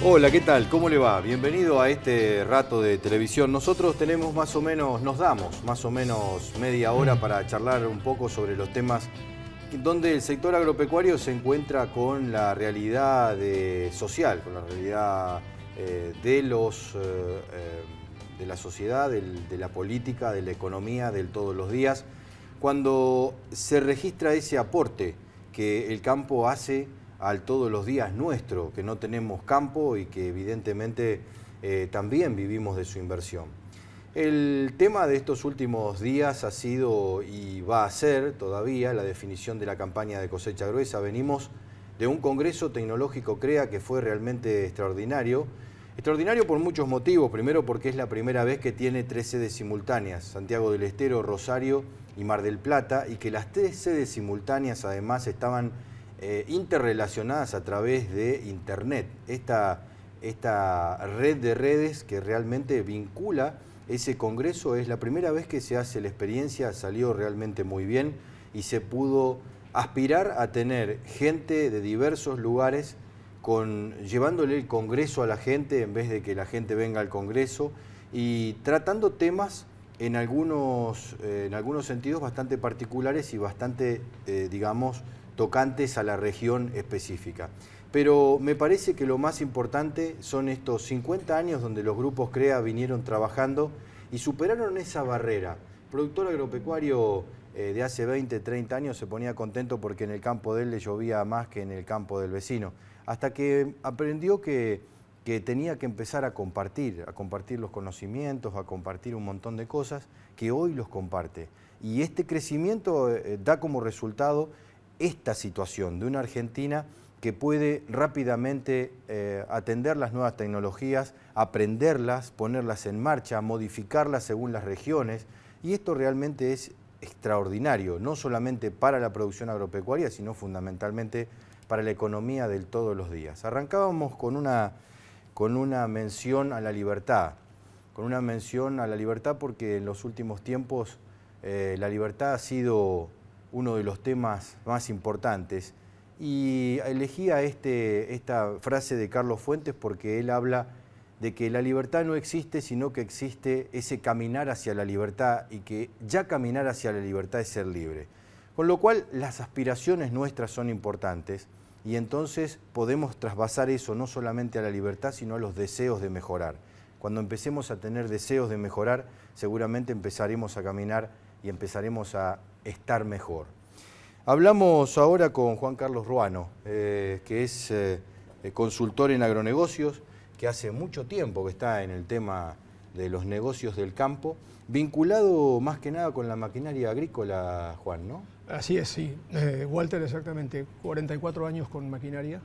Hola, ¿qué tal? ¿Cómo le va? Bienvenido a este rato de televisión. Nosotros tenemos nos damos más o menos media hora para charlar un poco sobre los temas donde el sector agropecuario se encuentra con la realidad social, con la realidad de la sociedad, de la política, de la economía, del todos los días. Cuando se registra ese aporte que el campo hace al todos los días nuestro, que no tenemos campo y que evidentemente también vivimos de su inversión. El tema de estos últimos días ha sido y va a ser todavía la definición de la campaña de cosecha gruesa. Venimos de un congreso tecnológico CREA que fue realmente extraordinario. Extraordinario por muchos motivos. Primero porque es la primera vez que tiene 3 sedes simultáneas, Santiago del Estero, Rosario y Mar del Plata, y que las 3 sedes simultáneas además estaban interrelacionadas a través de Internet. Esta red de redes que realmente vincula ese congreso, es la primera vez que se hace la experiencia, salió realmente muy bien y se pudo aspirar a tener gente de diversos lugares llevándole el congreso a la gente en vez de que la gente venga al congreso y tratando temas en algunos sentidos bastante particulares y bastante, digamos, tocantes a la región específica. Pero me parece que lo más importante son estos 50 años donde los grupos CREA vinieron trabajando y superaron esa barrera. El productor agropecuario de hace 20, 30 años se ponía contento porque en el campo de él le llovía más que en el campo del vecino, hasta que aprendió que tenía que empezar a compartir los conocimientos, a compartir un montón de cosas que hoy los comparte. Y este crecimiento da como resultado esta situación de una Argentina que puede rápidamente atender las nuevas tecnologías, aprenderlas, ponerlas en marcha, modificarlas según las regiones, y esto realmente es extraordinario, no solamente para la producción agropecuaria, sino fundamentalmente para la economía del todos los días. Arrancábamos con una mención a la libertad, porque en los últimos tiempos la libertad ha sido uno de los temas más importantes. Y elegía esta frase de Carlos Fuentes porque él habla de que la libertad no existe, sino que existe ese caminar hacia la libertad y que ya caminar hacia la libertad es ser libre. Con lo cual las aspiraciones nuestras son importantes y entonces podemos trasvasar eso no solamente a la libertad, sino a los deseos de mejorar. Cuando empecemos a tener deseos de mejorar, seguramente empezaremos a caminar y empezaremos a estar mejor. Hablamos ahora con Juan Carlos Ruano, que es consultor en agronegocios, que hace mucho tiempo que está en el tema de los negocios del campo, vinculado más que nada con la maquinaria agrícola, Juan, ¿no? Así es, sí. Walter, exactamente, 44 años con maquinaria,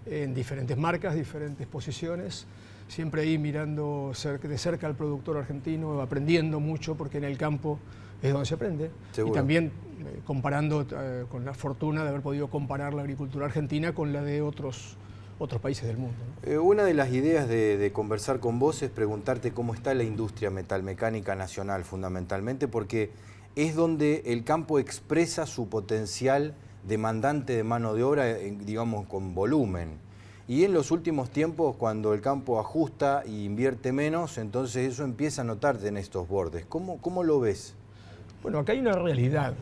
en diferentes marcas, diferentes posiciones, siempre ahí mirando de cerca al productor argentino, aprendiendo mucho, porque en el campo es donde se aprende. Seguro. Y también comparando con la fortuna de haber podido comparar la agricultura argentina con la de otros países del mundo, ¿no? Una de las ideas de conversar con vos es preguntarte cómo está la industria metalmecánica nacional, fundamentalmente, porque es donde el campo expresa su potencial demandante de mano de obra, digamos, con volumen. Y en los últimos tiempos, cuando el campo ajusta e invierte menos, entonces eso empieza a notarte en estos bordes. ¿Cómo lo ves? Bueno, acá hay una realidad.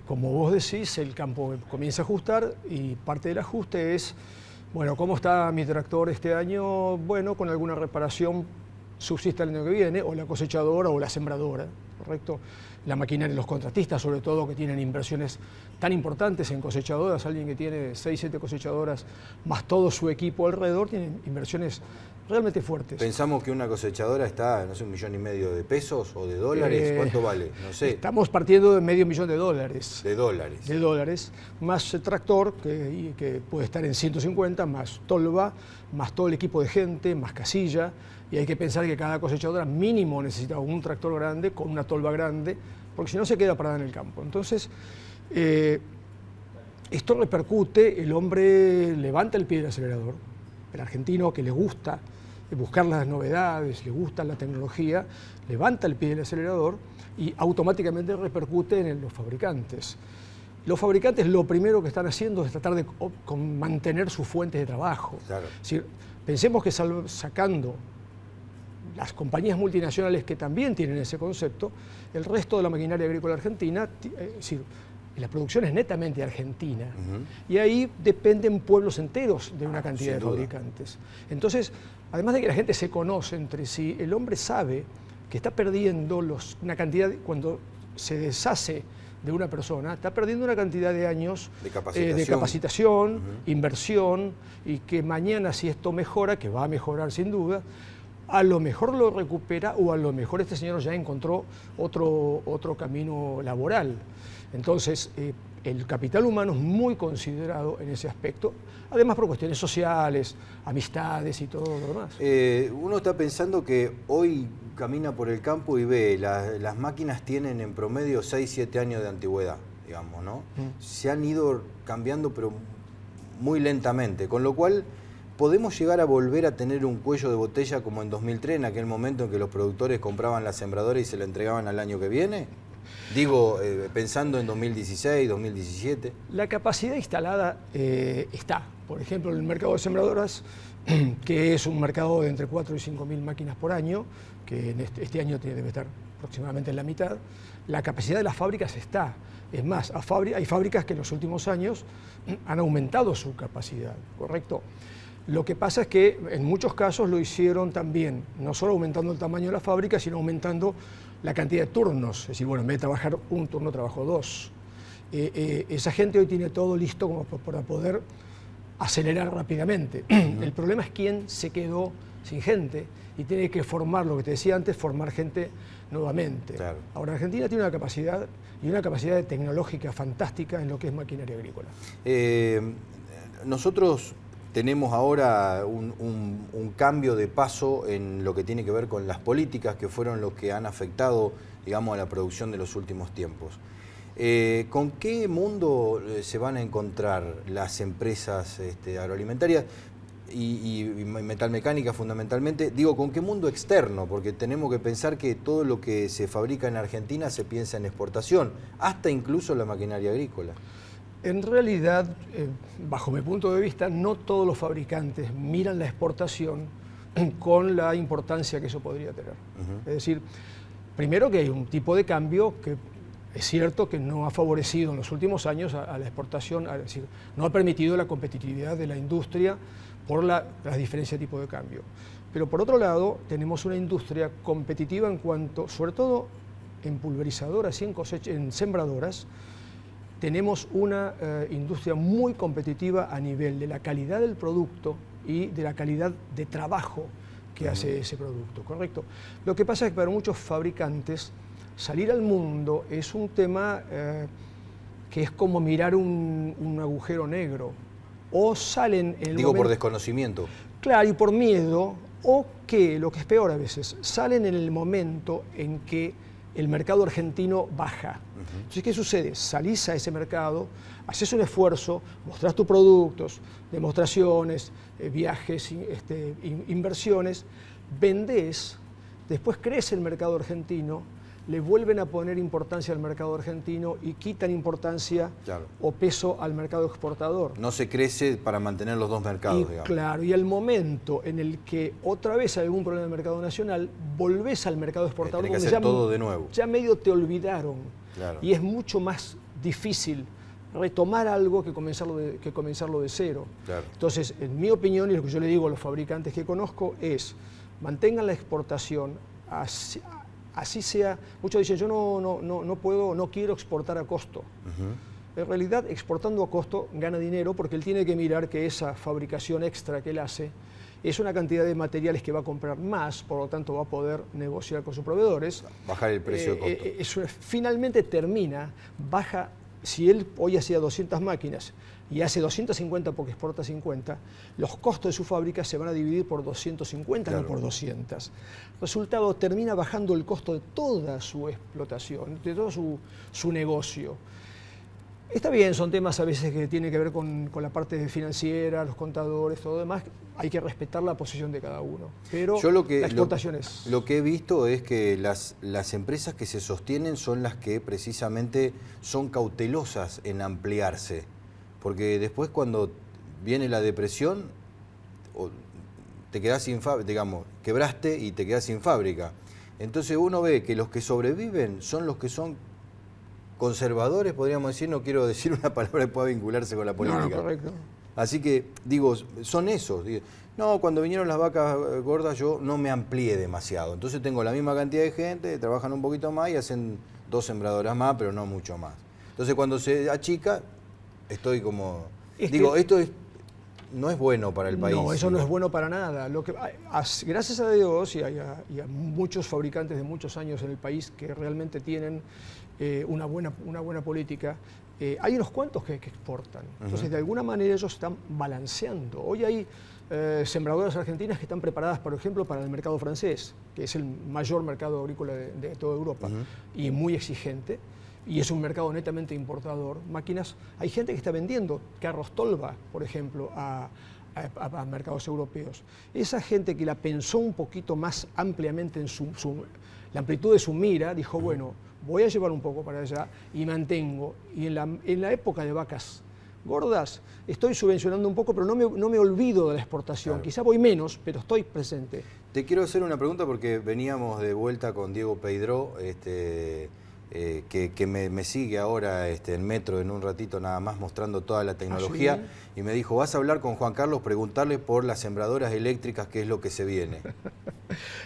Como vos decís, el campo comienza a ajustar y parte del ajuste es, bueno, ¿cómo está mi tractor este año? Bueno, con alguna reparación subsiste el año que viene, o la cosechadora o la sembradora, ¿correcto? La maquinaria, los contratistas sobre todo, que tienen inversiones tan importantes en cosechadoras, alguien que tiene 6, 7 cosechadoras, más todo su equipo alrededor, tienen inversiones realmente fuertes. Pensamos que una cosechadora está, no sé, $1,5 millones de pesos o de dólares. ¿Cuánto vale? No sé. Estamos partiendo de $500,000. De dólares. De dólares, más el tractor, que puede estar en 150, más tolva, más todo el equipo de gente, más casilla. Y hay que pensar que cada cosechadora mínimo necesita un tractor grande con una tolva grande, porque si no se queda parada en el campo. Entonces, esto repercute, el hombre levanta el pie del acelerador, el argentino que le gusta buscar las novedades, le gusta la tecnología, levanta el pie del acelerador y automáticamente repercute en los fabricantes. Los fabricantes lo primero que están haciendo es tratar de mantener sus fuentes de trabajo. Claro. Es decir, pensemos que sacando las compañías multinacionales que también tienen ese concepto, el resto de la maquinaria agrícola argentina, es decir, la producción es netamente argentina, y ahí dependen pueblos enteros de una cantidad de fabricantes. Entonces, además de que la gente se conoce entre sí, el hombre sabe que está perdiendo una cantidad, cuando se deshace de una persona, está perdiendo una cantidad de años de capacitación, inversión, y que mañana, si esto mejora, que va a mejorar sin duda, a lo mejor lo recupera, o a lo mejor este señor ya encontró otro camino laboral. Entonces, el capital humano es muy considerado en ese aspecto, además por cuestiones sociales, amistades y todo lo demás. Uno está pensando que hoy camina por el campo y ve, las máquinas tienen en promedio 6, 7 años de antigüedad, digamos, ¿no? Se han ido cambiando, pero muy lentamente, con lo cual ¿podemos llegar a volver a tener un cuello de botella como en 2003, en aquel momento en que los productores compraban la sembradora y se la entregaban al año que viene? Digo, pensando en 2016, 2017. La capacidad instalada está. Por ejemplo, en el mercado de sembradoras, que es un mercado de entre 4 y 5 mil máquinas por año, que en este año debe estar aproximadamente en la mitad, la capacidad de las fábricas está. Es más, hay fábricas que en los últimos años han aumentado su capacidad, ¿correcto? Lo que pasa es que en muchos casos lo hicieron también, no solo aumentando el tamaño de la fábrica, sino aumentando la cantidad de turnos. Es decir, bueno, en vez de trabajar un turno, trabajo 2. Esa gente hoy tiene todo listo como para poder acelerar rápidamente. El problema es quién se quedó sin gente y tiene que formar, lo que te decía antes, formar gente nuevamente. Claro. Ahora, Argentina tiene una capacidad tecnológica fantástica en lo que es maquinaria agrícola. Nosotros tenemos ahora un cambio de paso en lo que tiene que ver con las políticas que fueron los que han afectado, digamos, a la producción de los últimos tiempos. ¿Con qué mundo se van a encontrar las empresas agroalimentarias y metalmecánica fundamentalmente? Digo, ¿con qué mundo externo? Porque tenemos que pensar que todo lo que se fabrica en Argentina se piensa en exportación, hasta incluso la maquinaria agrícola. En realidad, bajo mi punto de vista, no todos los fabricantes miran la exportación con la importancia que eso podría tener. Es decir, primero que hay un tipo de cambio que es cierto que no ha favorecido en los últimos años a la exportación, es decir, no ha permitido la competitividad de la industria por las diferencias de tipo de cambio. Pero por otro lado, tenemos una industria competitiva en cuanto, sobre todo en pulverizadoras y en sembradoras, tenemos una industria muy competitiva a nivel de la calidad del producto y de la calidad de trabajo que hace ese producto, ¿correcto? Lo que pasa es que para muchos fabricantes salir al mundo es un tema que es como mirar un agujero negro. O salen en el Digo, momento, por desconocimiento. Claro, y por miedo, o que, lo que es peor a veces, salen en el momento en que el mercado argentino baja. Entonces, ¿qué sucede? Salís a ese mercado, haces un esfuerzo, mostrás tus productos, demostraciones, viajes, inversiones, vendés, después crece el mercado argentino, le vuelven a poner importancia al mercado argentino y quitan importancia o peso al mercado exportador. No se crece para mantener los dos mercados, digamos. Claro, y al momento en el que otra vez hay algún problema en el mercado nacional, volvés al mercado exportador. Tenés que hacer todo de nuevo. Ya medio te olvidaron. Claro. Y es mucho más difícil retomar algo que comenzarlo de cero. Claro. Entonces, en mi opinión, y lo que yo le digo a los fabricantes que conozco es, mantengan la exportación, así sea. Muchos dicen, yo no quiero exportar a costo. En realidad, exportando a costo gana dinero porque él tiene que mirar que esa fabricación extra que él hace es una cantidad de materiales que va a comprar más, por lo tanto va a poder negociar con sus proveedores. Bajar el precio de costo. Eso finalmente baja, si él hoy hacía 200 máquinas y hace 250 porque exporta 50, los costos de su fábrica se van a dividir por 250, no por 200. Resultado, termina bajando el costo de toda su explotación, de todo su negocio. Está bien, son temas a veces que tienen que ver con la parte financiera, los contadores, todo lo demás. Hay que respetar la posición de cada uno. Pero Yo la exportación es... Lo que he visto es que las empresas que se sostienen son las que precisamente son cautelosas en ampliarse. Porque después cuando viene la depresión, te quedás sin fábrica, digamos, quebraste y te quedás sin fábrica. Entonces uno ve que los que sobreviven son los que son conservadores, podríamos decir, no quiero decir una palabra que pueda vincularse con la política. No, correcto. Así que, digo, son esos. No, cuando vinieron las vacas gordas yo no me amplié demasiado. Entonces tengo la misma cantidad de gente, trabajan un poquito más y hacen 2 sembradoras más, pero no mucho más. Entonces cuando se achica, estoy como... Digo, esto no es bueno para el país. No, eso no es bueno para nada. Gracias a Dios y a muchos fabricantes de muchos años en el país que realmente tienen una buena política, hay unos cuantos que exportan. Entonces, de alguna manera ellos están balanceando. Hoy hay sembradoras argentinas que están preparadas, por ejemplo, para el mercado francés, que es el mayor mercado agrícola de toda Europa y muy exigente. Y es un mercado netamente importador. Máquinas, hay gente que está vendiendo carros Tolva, por ejemplo, a mercados europeos. Esa gente que la pensó un poquito más ampliamente en la amplitud de su mira, dijo, bueno, voy a llevar un poco para allá y mantengo. Y en la época de vacas gordas estoy subvencionando un poco, pero no me olvido de la exportación. Claro. Quizá voy menos, pero estoy presente. Te quiero hacer una pregunta porque veníamos de vuelta con Diego Peidró, que me sigue ahora en Metro en un ratito nada más mostrando toda la tecnología. ¿Ah, sí? Y me dijo, vas a hablar con Juan Carlos, preguntarle por las sembradoras eléctricas, qué es lo que se viene.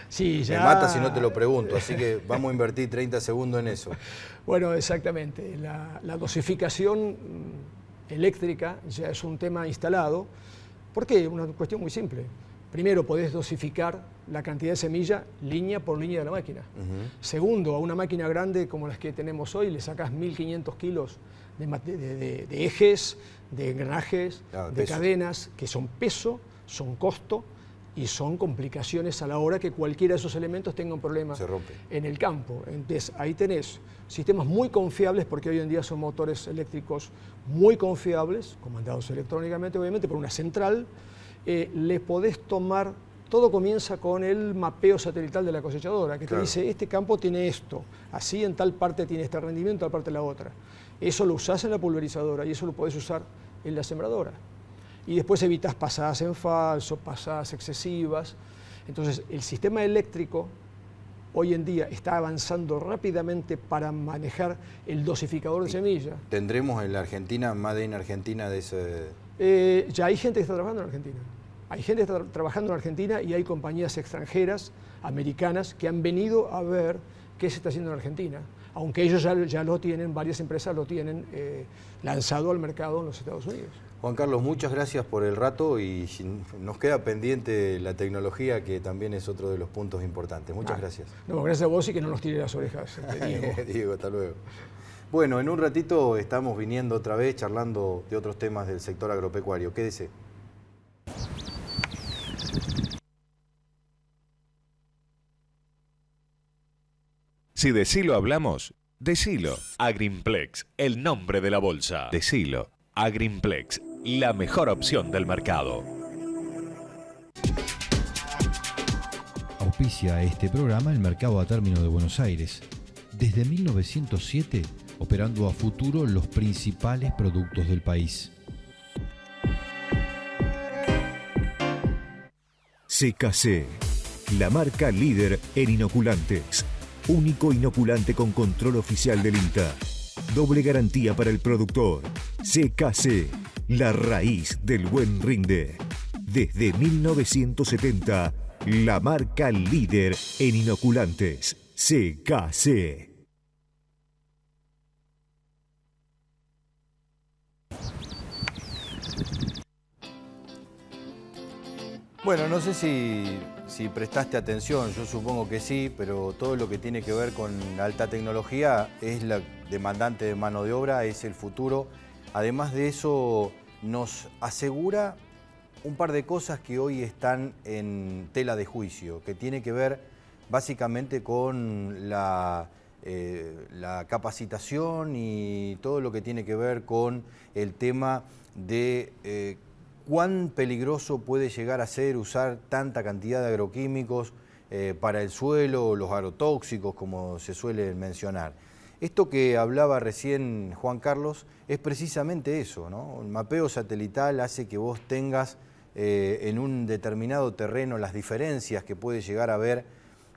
Sí, ya... Me mata si no te lo pregunto, así que vamos a invertir 30 segundos en eso. Bueno, exactamente. La dosificación eléctrica ya es un tema instalado. ¿Por qué? Una cuestión muy simple. Primero, podés dosificar la cantidad de semilla línea por línea de la máquina. Segundo, a una máquina grande como las que tenemos hoy le sacás 1.500 kilos de ejes, de engranajes, de cadenas, que son peso, son costo y son complicaciones a la hora que cualquiera de esos elementos tenga un problema en el campo. Entonces, ahí tenés sistemas muy confiables, porque hoy en día son motores eléctricos muy confiables, comandados electrónicamente, obviamente, por una central. Le podés tomar, todo comienza con el mapeo satelital de la cosechadora, que te dice, este campo tiene esto, así en tal parte tiene este rendimiento, en tal parte la otra. Eso lo usás en la pulverizadora y eso lo podés usar en la sembradora. Y después evitas pasadas en falso, pasadas excesivas. Entonces, el sistema eléctrico hoy en día está avanzando rápidamente para manejar el dosificador de semilla. ¿Tendremos en la Argentina, Made in Argentina de ese...? Ya hay gente que está trabajando en Argentina. Hay gente que está trabajando en Argentina y hay compañías extranjeras, americanas, que han venido a ver qué se está haciendo en Argentina. Aunque ellos ya lo tienen, varias empresas lo tienen lanzado al mercado en los Estados Unidos. Juan Carlos, muchas gracias por el rato y nos queda pendiente la tecnología, que también es otro de los puntos importantes. Muchas gracias. No, gracias a vos y que no nos tire las orejas, Diego. Diego, hasta luego. Bueno, en un ratito estamos viniendo otra vez charlando de otros temas del sector agropecuario. Quédese. Si decilo hablamos, decilo. Agrimplex, el nombre de la bolsa. Decilo. Agrimplex, la mejor opción del mercado. Auspicia este programa el Mercado a Término de Buenos Aires. Desde 1907, operando a futuro los principales productos del país. CKC, la marca líder en inoculantes. Único inoculante con control oficial del INTA. Doble garantía para el productor. CKC, la raíz del buen rinde. Desde 1970, la marca líder en inoculantes. CKC. Bueno, no sé si prestaste atención, yo supongo que sí, pero todo lo que tiene que ver con alta tecnología es la demandante de mano de obra, es el futuro. Además de eso, nos asegura un par de cosas que hoy están en tela de juicio, que tiene que ver básicamente con la capacitación y todo lo que tiene que ver con el tema de cuán peligroso puede llegar a ser usar tanta cantidad de agroquímicos para el suelo, los agrotóxicos, como se suele mencionar. Esto que hablaba recién Juan Carlos es precisamente eso, ¿no? El mapeo satelital hace que vos tengas en un determinado terreno las diferencias que puede llegar a haber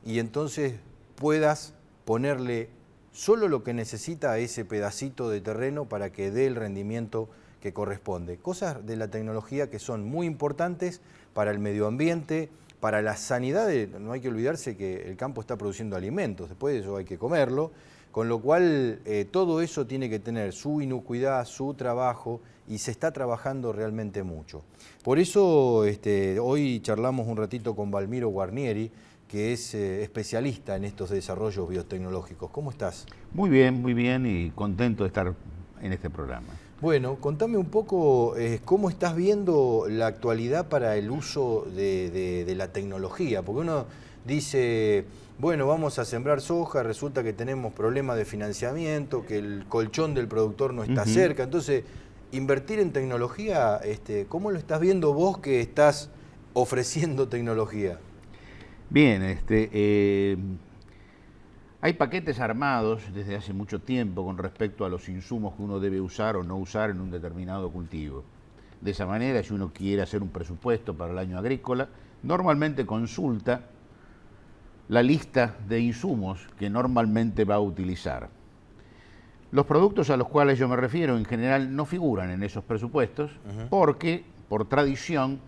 y entonces puedas ponerle solo lo que necesita a ese pedacito de terreno para que dé el rendimiento que corresponde. Cosas de la tecnología que son muy importantes para el medio ambiente, para la sanidad. No hay que olvidarse que el campo está produciendo alimentos, después de eso hay que comerlo, con lo cual todo eso tiene que tener su inocuidad, su trabajo, y se está trabajando realmente mucho. Por eso hoy charlamos un ratito con Valmiro Guarnieri, que es especialista en estos desarrollos biotecnológicos. ¿Cómo estás? Muy bien y contento de estar en este programa. Bueno, contame un poco cómo estás viendo la actualidad para el uso de la tecnología, porque uno dice, bueno, vamos a sembrar soja, resulta que tenemos problemas de financiamiento, que el colchón del productor no está cerca, entonces invertir en tecnología, ¿cómo lo estás viendo vos que estás ofreciendo tecnología? Bien, hay paquetes armados desde hace mucho tiempo con respecto a los insumos que uno debe usar o no usar en un determinado cultivo. De esa manera, si uno quiere hacer un presupuesto para el año agrícola, normalmente consulta la lista de insumos que normalmente va a utilizar. Los productos a los cuales yo me refiero en general no figuran en esos presupuestos porque, por tradición,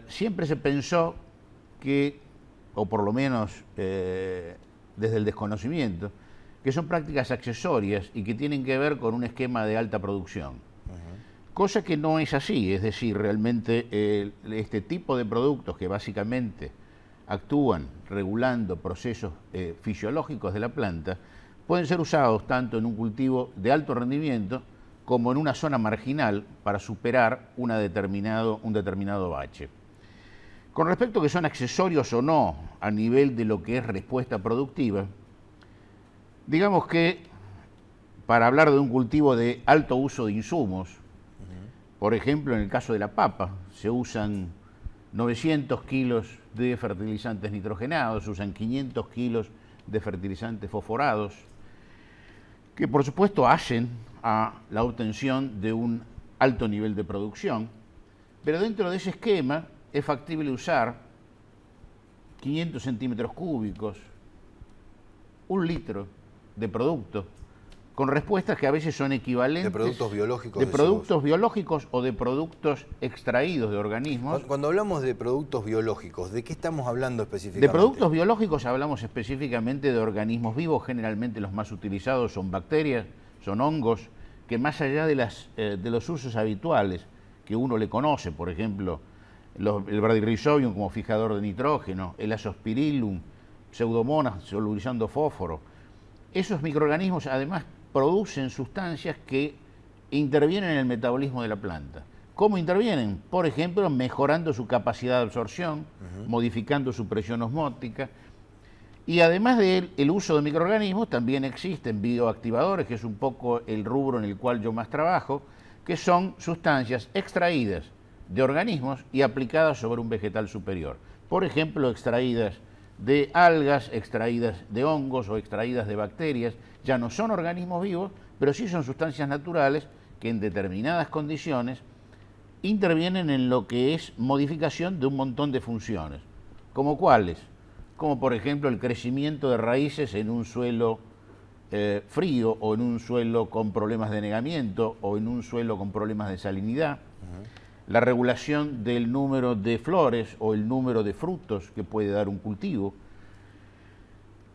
siempre se pensó que, o por lo menos desde el desconocimiento, que son prácticas accesorias y que tienen que ver con un esquema de alta producción. Cosa que no es así, es decir, realmente este tipo de productos que básicamente actúan regulando procesos fisiológicos de la planta, pueden ser usados tanto en un cultivo de alto rendimiento como en una zona marginal para superar un determinado bache. Con respecto a que son accesorios o no a nivel de lo que es respuesta productiva, digamos que para hablar de un cultivo de alto uso de insumos, por ejemplo en el caso de la papa, se usan 900 kilos de fertilizantes nitrogenados, se usan 500 kilos de fertilizantes fosforados, que por supuesto hacen a la obtención de un alto nivel de producción, pero dentro de ese esquema es factible usar 500 centímetros cúbicos, 1 litro de producto, con respuestas que a veces son equivalentes. ¿De productos biológicos? De productos biológicos o de productos extraídos de organismos. Cuando hablamos de productos biológicos, ¿de qué estamos hablando específicamente? De productos biológicos hablamos específicamente de organismos vivos, generalmente los más utilizados son bacterias, son hongos, que más allá de los usos habituales que uno le conoce, por ejemplo, el Bradyrhizobium como fijador de nitrógeno, el Azospirillum, Pseudomonas solubilizando fósforo. Esos microorganismos además producen sustancias que intervienen en el metabolismo de la planta. ¿Cómo intervienen? Por ejemplo, mejorando su capacidad de absorción, modificando su presión osmótica. Y además del uso de microorganismos, también existen bioactivadores, que es un poco el rubro en el cual yo más trabajo, que son sustancias extraídas de organismos y aplicadas sobre un vegetal superior. Por ejemplo, extraídas de algas, extraídas de hongos o extraídas de bacterias. Ya no son organismos vivos, pero sí son sustancias naturales que en determinadas condiciones intervienen en lo que es modificación de un montón de funciones. ¿Como cuáles? Como por ejemplo el crecimiento de raíces en un suelo frío o en un suelo con problemas de anegamiento o en un suelo con problemas de salinidad. La regulación del número de flores o el número de frutos que puede dar un cultivo,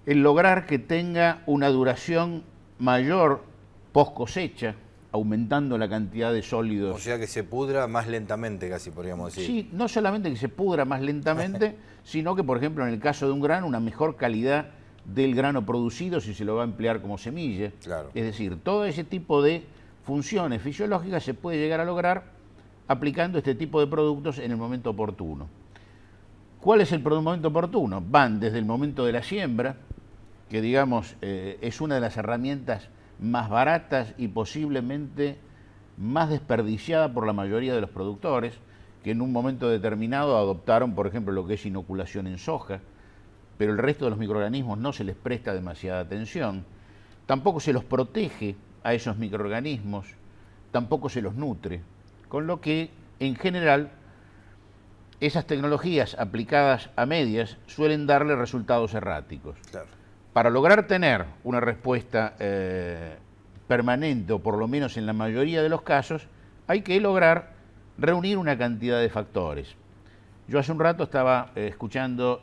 el lograr que tenga una duración mayor post cosecha, aumentando la cantidad de sólidos. O sea que se pudra más lentamente, casi podríamos decir. Sí, no solamente que se pudra más lentamente, sino que, por ejemplo, en el caso de un grano, una mejor calidad del grano producido si se lo va a emplear como semilla. Claro. Es decir, todo ese tipo de funciones fisiológicas se puede llegar a lograr aplicando este tipo de productos en el momento oportuno. ¿Cuál es el momento oportuno? Van desde el momento de la siembra, que digamos es una de las herramientas más baratas y posiblemente más desperdiciada por la mayoría de los productores, que en un momento determinado adoptaron, por ejemplo, lo que es inoculación en soja, pero el resto de los microorganismos no se les presta demasiada atención, tampoco se los protege a esos microorganismos, tampoco se los nutre, con lo que, en general, esas tecnologías aplicadas a medias suelen darle resultados erráticos. Claro. Para lograr tener una respuesta permanente, o por lo menos en la mayoría de los casos, hay que lograr reunir una cantidad de factores. Yo hace un rato estaba escuchando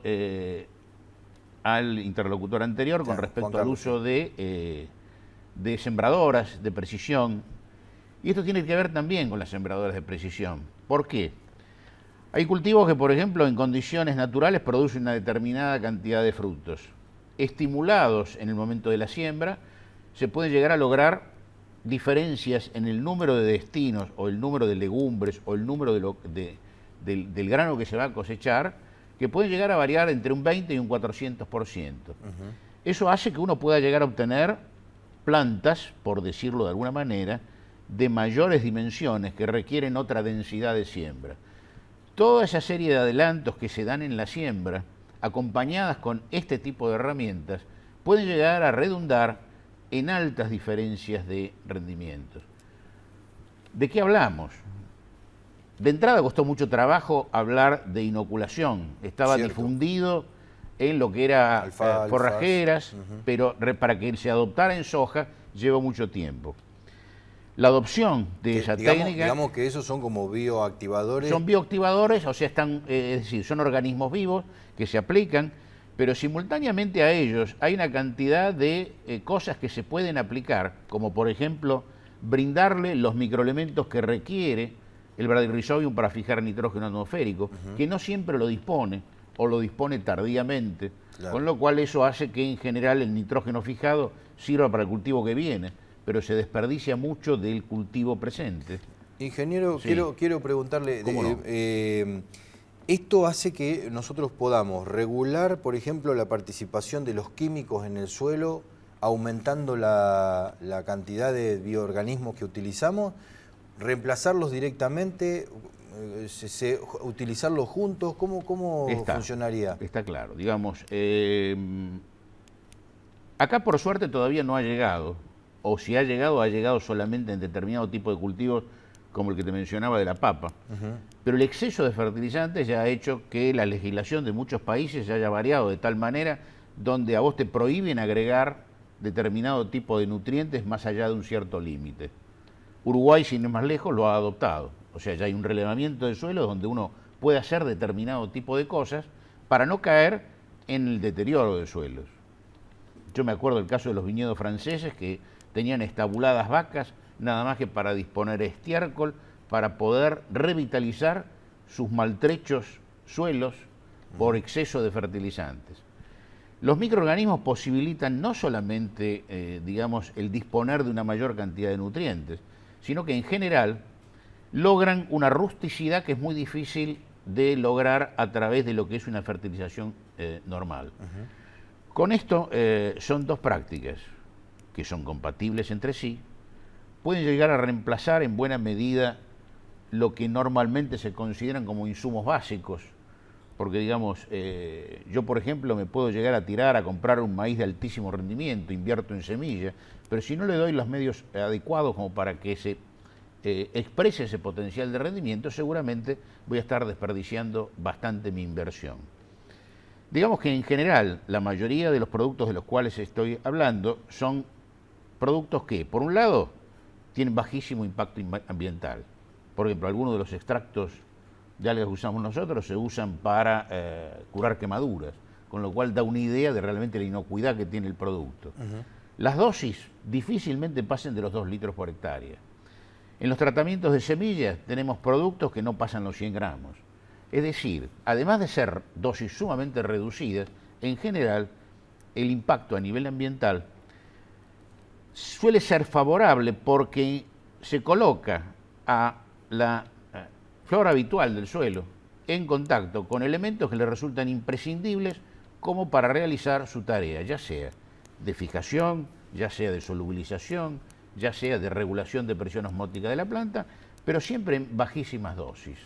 al interlocutor anterior con respecto al uso de sembradoras de precisión, y esto tiene que ver también con las sembradoras de precisión. ¿Por qué? Hay cultivos que, por ejemplo, en condiciones naturales producen una determinada cantidad de frutos. Estimulados en el momento de la siembra, se puede llegar a lograr diferencias en el número de destinos, o el número de legumbres, o el número del grano que se va a cosechar, que pueden llegar a variar entre un 20 y un 400%. Eso hace que uno pueda llegar a obtener plantas, por decirlo de alguna manera, de mayores dimensiones que requieren otra densidad de siembra. Toda esa serie de adelantos que se dan en la siembra, acompañadas con este tipo de herramientas, pueden llegar a redundar en altas diferencias de rendimientos. ¿De qué hablamos? De entrada costó mucho trabajo hablar de inoculación. Estaba difundido en lo que era forrajeras, pero para que se adoptara en soja llevó mucho tiempo. La adopción de esa técnica... Digamos que esos son como bioactivadores. Son bioactivadores, o sea, es decir, son organismos vivos que se aplican, pero simultáneamente a ellos hay una cantidad de cosas que se pueden aplicar, como por ejemplo brindarle los microelementos que requiere el Bradyrhizobium para fijar nitrógeno atmosférico, que no siempre lo dispone, o lo dispone tardíamente, con lo cual eso hace que en general el nitrógeno fijado sirva para el cultivo que viene, pero se desperdicia mucho del cultivo presente. Ingeniero, Sí. quiero preguntarle, ¿Cómo no? ¿esto hace que nosotros podamos regular, por ejemplo, la participación de los químicos en el suelo, aumentando la cantidad de bioorganismos que utilizamos, reemplazarlos directamente, utilizarlos juntos? ¿Cómo funcionaría? Está claro, digamos, acá por suerte todavía no ha llegado, o si ha llegado solamente en determinado tipo de cultivos, como el que te mencionaba de la papa. Pero el exceso de fertilizantes ya ha hecho que la legislación de muchos países haya variado de tal manera donde a vos te prohíben agregar determinado tipo de nutrientes más allá de un cierto límite. Uruguay, sin ir más lejos, lo ha adoptado. O sea, ya hay un relevamiento de suelo donde uno puede hacer determinado tipo de cosas para no caer en el deterioro de suelos. Yo me acuerdo del caso de los viñedos franceses que tenían estabuladas vacas nada más que para disponer estiércol, para poder revitalizar sus maltrechos suelos por exceso de fertilizantes. Los microorganismos posibilitan no solamente, digamos, el disponer de una mayor cantidad de nutrientes, sino que en general logran una rusticidad que es muy difícil de lograr a través de lo que es una fertilización normal. Con esto son dos prácticas que son compatibles entre sí, pueden llegar a reemplazar en buena medida lo que normalmente se consideran como insumos básicos, porque digamos, yo por ejemplo me puedo llegar a tirar a comprar un maíz de altísimo rendimiento, invierto en semilla, pero si no le doy los medios adecuados como para que se exprese ese potencial de rendimiento, seguramente voy a estar desperdiciando bastante mi inversión. Digamos que en general la mayoría de los productos de los cuales estoy hablando son productos que, por un lado, tienen bajísimo impacto ambiental. Por ejemplo, algunos de los extractos de algas que usamos nosotros se usan para curar quemaduras, con lo cual da una idea de realmente la inocuidad que tiene el producto. Las dosis difícilmente pasan de los 2 litros por hectárea. En los tratamientos de semillas tenemos productos que no pasan los 100 gramos. Es decir, además de ser dosis sumamente reducidas, en general el impacto a nivel ambiental suele ser favorable porque se coloca a la flora habitual del suelo en contacto con elementos que le resultan imprescindibles como para realizar su tarea, ya sea de fijación, ya sea de solubilización, ya sea de regulación de presión osmótica de la planta, pero siempre en bajísimas dosis.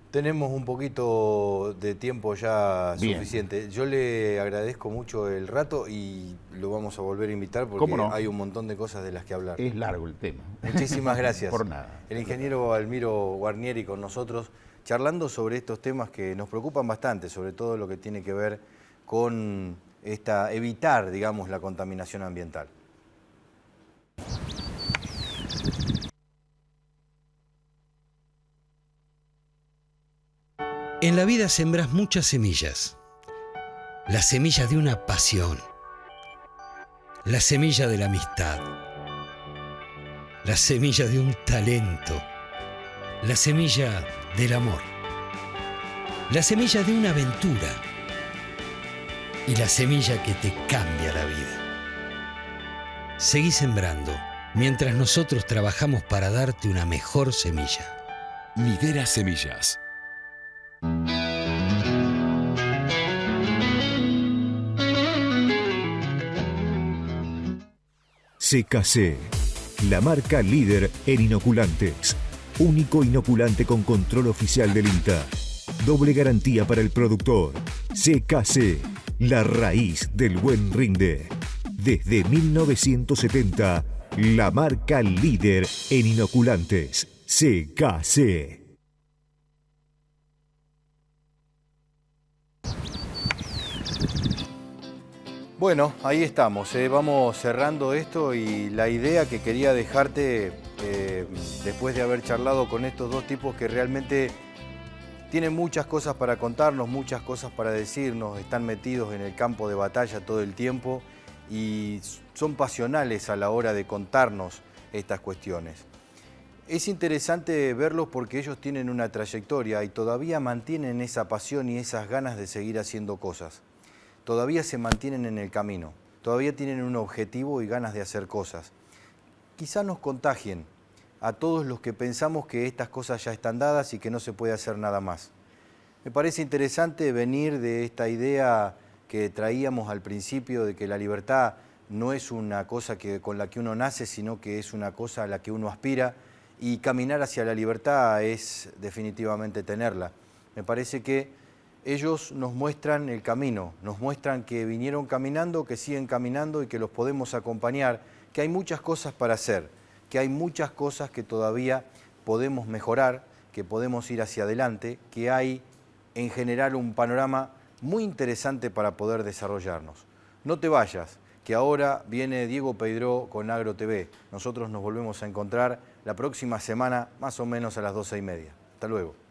Tenemos un poquito de tiempo ya Bien. suficiente. Yo le agradezco mucho el rato y lo vamos a volver a invitar porque ¿Cómo no? hay un montón de cosas de las que hablar. Es largo el tema. Muchísimas gracias. Por nada. El ingeniero Almiro Guarnieri con nosotros, charlando sobre estos temas que nos preocupan bastante, sobre todo lo que tiene que ver con evitar, digamos, la contaminación ambiental. En la vida sembras muchas semillas. La semilla de una pasión. La semilla de la amistad. La semilla de un talento. La semilla del amor. La semilla de una aventura. Y la semilla que te cambia la vida. Seguí sembrando mientras nosotros trabajamos para darte una mejor semilla. Midera Semillas. CKC, la marca líder en inoculantes. Único inoculante con control oficial del INTA. Doble garantía para el productor. CKC, la raíz del buen rinde. Desde 1970, la marca líder en inoculantes. CKC. Bueno, ahí estamos, vamos cerrando esto y la idea que quería dejarte después de haber charlado con estos dos tipos que realmente tienen muchas cosas para contarnos, muchas cosas para decirnos, están metidos en el campo de batalla todo el tiempo y son pasionales a la hora de contarnos estas cuestiones. Es interesante verlos porque ellos tienen una trayectoria y todavía mantienen esa pasión y esas ganas de seguir haciendo cosas. Todavía se mantienen en el camino, todavía tienen un objetivo y ganas de hacer cosas. Quizá nos contagien a todos los que pensamos que estas cosas ya están dadas y que no se puede hacer nada más. Me parece interesante venir de esta idea que traíamos al principio de que la libertad no es una cosa con la que uno nace, sino que es una cosa a la que uno aspira y caminar hacia la libertad es definitivamente tenerla. Me parece que ellos nos muestran el camino, nos muestran que vinieron caminando, que siguen caminando y que los podemos acompañar, que hay muchas cosas para hacer, que hay muchas cosas que todavía podemos mejorar, que podemos ir hacia adelante, que hay en general un panorama muy interesante para poder desarrollarnos. No te vayas, que ahora viene Diego Peiró con Agro TV. Nosotros nos volvemos a encontrar la próxima semana, más o menos a las 12:30. Hasta luego.